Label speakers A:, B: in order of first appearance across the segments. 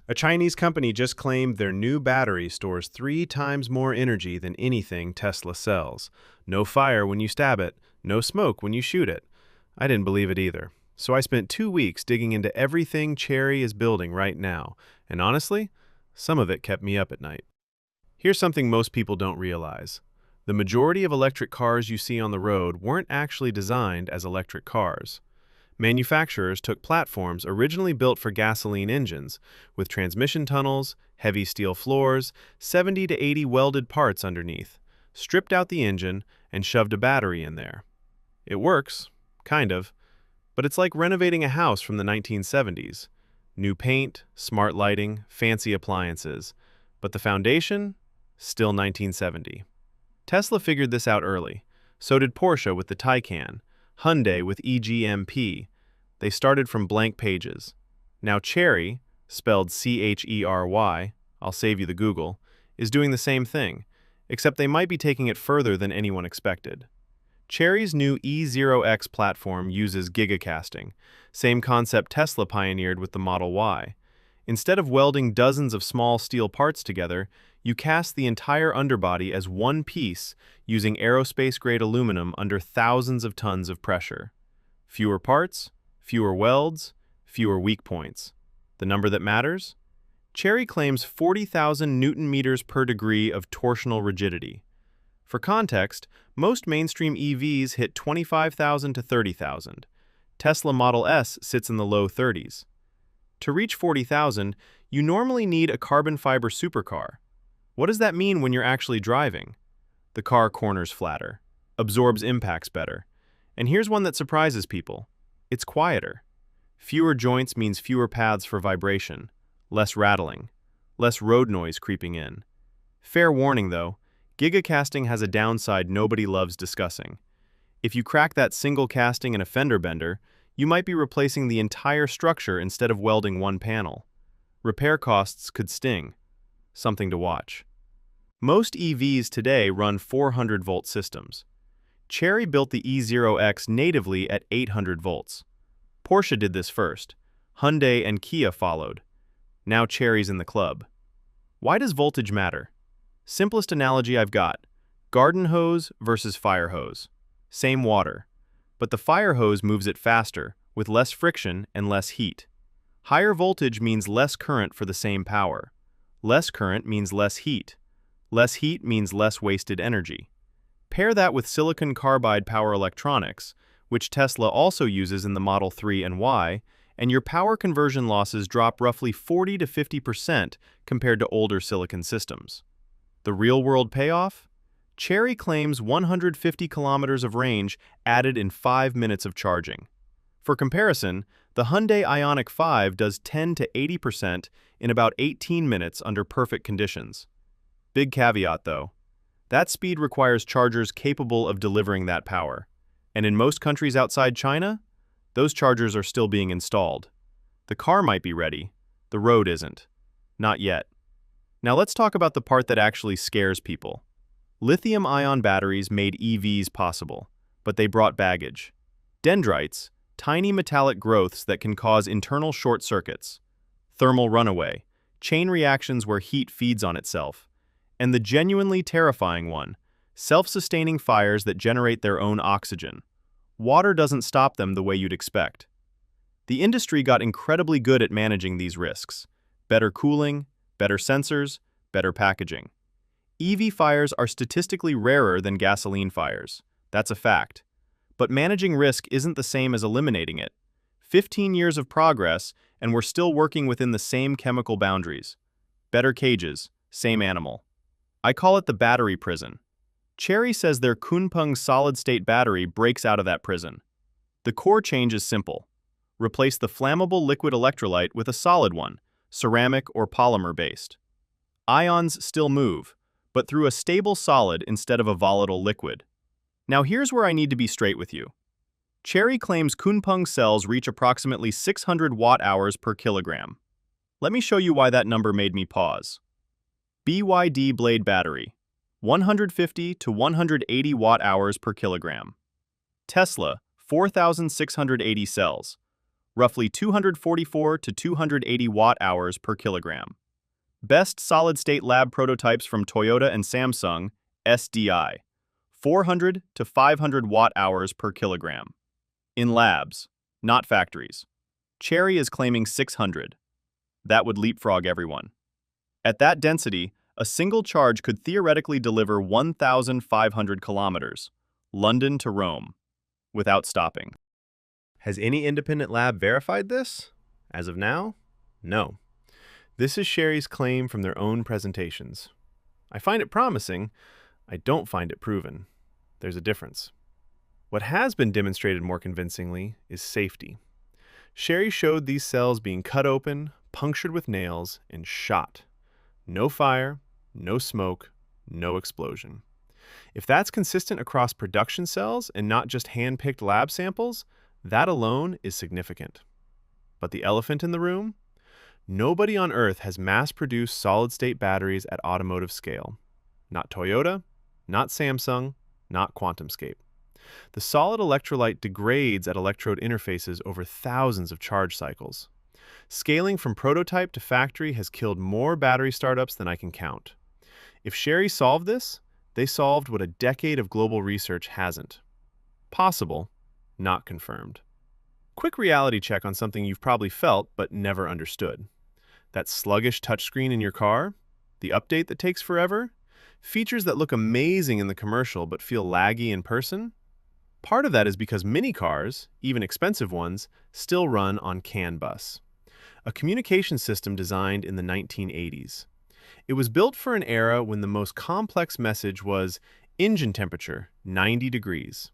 A: A Chinese company just claimed their new battery stores 3 times more energy than anything Tesla sells. No fire when you stab it, no smoke when you shoot it. I didn't believe it either. So I spent 2 weeks digging into everything Chery is building right now, and honestly, some of it kept me up at night. Here's something most people don't realize. The majority of electric cars you see on the road weren't actually designed as electric cars. Manufacturers took platforms originally built for gasoline engines, with transmission tunnels, heavy steel floors, 70 to 80 welded parts underneath, stripped out the engine, and shoved a battery in there. It works, kind of, but it's like renovating a house from the 1970s. New paint, smart lighting, fancy appliances, but the foundation? Still 1970. Tesla figured this out early. So did Porsche with the Taycan, Hyundai with EGMP. They started from blank pages. Now Chery, spelled Chery, I'll save you the Google, is doing the same thing, except they might be taking it further than anyone expected. Chery's new E0X platform uses gigacasting, same concept Tesla pioneered with the Model Y. Instead of welding dozens of small steel parts together, you cast the entire underbody as one piece using aerospace-grade aluminum under thousands of tons of pressure. Fewer parts, fewer welds, fewer weak points. The number that matters? Chery claims 40,000 Newton-meters per degree of torsional rigidity. For context, most mainstream EVs hit 25,000 to 30,000. Tesla Model S sits in the low 30s. To reach 40,000, you normally need a carbon fiber supercar. What does that mean when you're actually driving? The car corners flatter, absorbs impacts better. And here's one that surprises people. It's quieter. Fewer joints means fewer paths for vibration, less rattling, less road noise creeping in. Fair warning though, gigacasting has a downside nobody loves discussing. If you crack that single casting in a fender bender, you might be replacing the entire structure instead of welding one panel. Repair costs could sting. Something to watch. Most EVs today run 400-volt systems. Chery built the E0X natively at 800 volts. Porsche did this first. Hyundai and Kia followed. Now Chery's in the club. Why does voltage matter? Simplest analogy I've got. Garden hose versus fire hose. Same water. But the fire hose moves it faster, with less friction and less heat. Higher voltage means less current for the same power. Less current means less heat. Less heat means less wasted energy. Pair that with silicon carbide power electronics, which Tesla also uses in the Model 3 and Y, and your power conversion losses drop roughly 40 to 50% compared to older silicon systems. The real-world payoff? Chery claims 150 kilometers of range added in 5 minutes of charging. For comparison, the Hyundai Ioniq 5 does 10 to 80% in about 18 minutes under perfect conditions. Big caveat though, that speed requires chargers capable of delivering that power. And in most countries outside China, those chargers are still being installed. The car might be ready, the road isn't. Not yet. Now let's talk about the part that actually scares people. Lithium-ion batteries made EVs possible, but they brought baggage. Dendrites, tiny metallic growths that can cause internal short circuits. Thermal runaway, chain reactions where heat feeds on itself. And the genuinely terrifying one, self-sustaining fires that generate their own oxygen. Water doesn't stop them the way you'd expect. The industry got incredibly good at managing these risks. Better cooling, better sensors, better packaging. EV fires are statistically rarer than gasoline fires. That's a fact. But managing risk isn't the same as eliminating it. 15 years of progress, and we're still working within the same chemical boundaries. Better cages, same animal. I call it the battery prison. Chery says their Kunpeng solid-state battery breaks out of that prison. The core change is simple. Replace the flammable liquid electrolyte with a solid one, ceramic or polymer-based. Ions still move, but through a stable solid instead of a volatile liquid. Now here's where I need to be straight with you. Chery claims Kunpeng cells reach approximately 600 watt-hours per kilogram. Let me show you why that number made me pause. BYD blade battery, 150 to 180 watt-hours per kilogram. Tesla, 4,680 cells,
B: roughly 244 to 280 watt-hours per kilogram. Best solid-state lab prototypes from Toyota and Samsung, SDI, 400 to 500 watt-hours per kilogram. In labs, not factories. Chery is claiming 600. That would leapfrog everyone. At that density, a single charge could theoretically deliver 1,500 kilometers, London to Rome, without stopping.
A: Has any independent lab verified this? As of now, no. This is Chery's claim from their own presentations. I find it promising. I don't find it proven. There's a difference. What has been demonstrated more convincingly is safety. Chery showed these cells being cut open, punctured with nails, and shot. No fire, no smoke, no explosion. If that's consistent across production cells and not just hand-picked lab samples, that alone is significant. But the elephant in the room? Nobody on Earth has mass-produced solid-state batteries at automotive scale. Not Toyota, not Samsung, not QuantumScape. The solid electrolyte degrades at electrode interfaces over thousands of charge cycles. Scaling from prototype to factory has killed more battery startups than I can count. If Chery solved this, they solved what a decade of global research hasn't. Possible, not confirmed. Quick reality check on something you've probably felt but never understood. That sluggish touchscreen in your car? The update that takes forever? Features that look amazing in the commercial but feel laggy in person? Part of that is because mini cars, even expensive ones, still run on CAN bus, a communication system designed in the 1980s. It was built for an era when the most complex message was engine temperature, 90 degrees.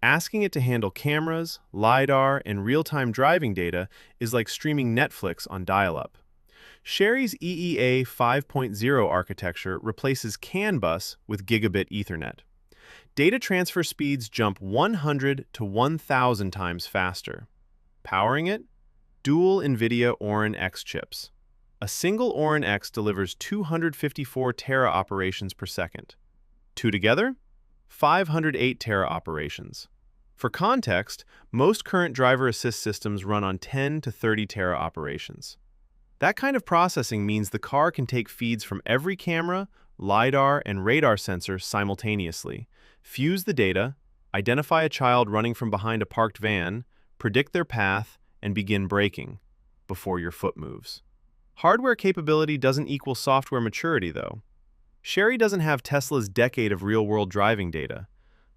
A: Asking it to handle cameras, LiDAR, and real-time driving data is like streaming Netflix on dial-up. Chery's EEA 5.0 architecture replaces CAN bus with gigabit Ethernet. Data transfer speeds jump 100 to 1,000 times faster. Powering it? Dual NVIDIA Orin X chips. A single Orin X delivers 254 tera operations per second. Two together? 508 tera operations. For context, most current driver assist systems run on 10 to 30 tera operations. That kind of processing means the car can take feeds from every camera, LiDAR, and radar sensor simultaneously, fuse the data, identify a child running from behind a parked van, predict their path, and begin braking before your foot moves. Hardware capability doesn't equal software maturity, though. Chery doesn't have Tesla's decade of real-world driving data.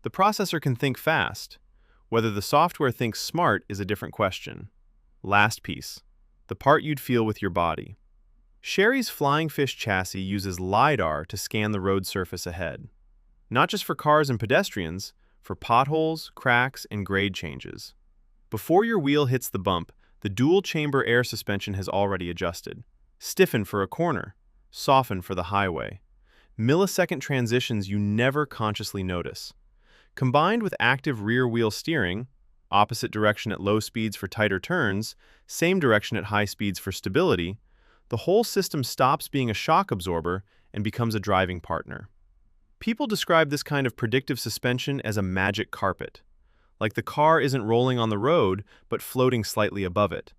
A: The processor can think fast. Whether the software thinks smart is a different question. Last piece, the part you'd feel with your body. Chery's Flying Fish chassis uses LiDAR to scan the road surface ahead. Not just for cars and pedestrians, for potholes, cracks, and grade changes. Before your wheel hits the bump, the dual-chamber air suspension has already adjusted. Stiffened for a corner, softened for the highway. Millisecond transitions you never consciously notice. Combined with active rear-wheel steering, opposite direction at low speeds for tighter turns, same direction at high speeds for stability, the whole system stops being a shock absorber and becomes a driving partner. People describe this kind of predictive suspension as a magic carpet, like the car isn't rolling on the road, but floating slightly above it.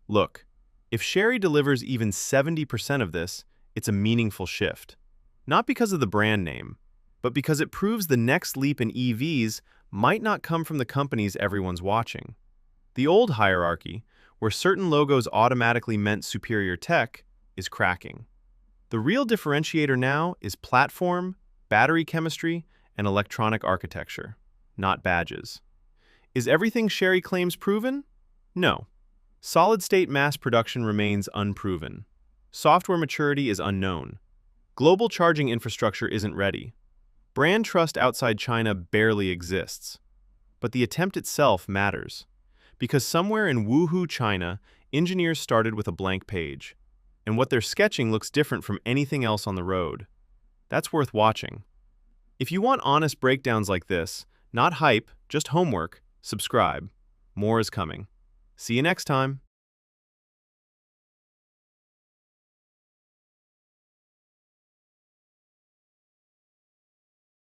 A: Look, if Chery delivers even 70% of this, it's a meaningful shift. Not because of the brand name, but because it proves the next leap in EVs might not come from the companies everyone's watching. The old hierarchy, where certain logos automatically meant superior tech, is cracking. The real differentiator now is platform, battery chemistry, and electronic architecture, not badges. Is everything Chery claims proven? No. Solid-state mass production remains unproven. Software maturity is unknown. Global charging infrastructure isn't ready. Brand trust outside China barely exists. But the attempt itself matters. Because somewhere in Wuhu, China, engineers started with a blank page. And what they're sketching looks different from anything else on the road. That's worth watching. If you want honest breakdowns like this, not hype, just homework, subscribe. More is coming. See you next time.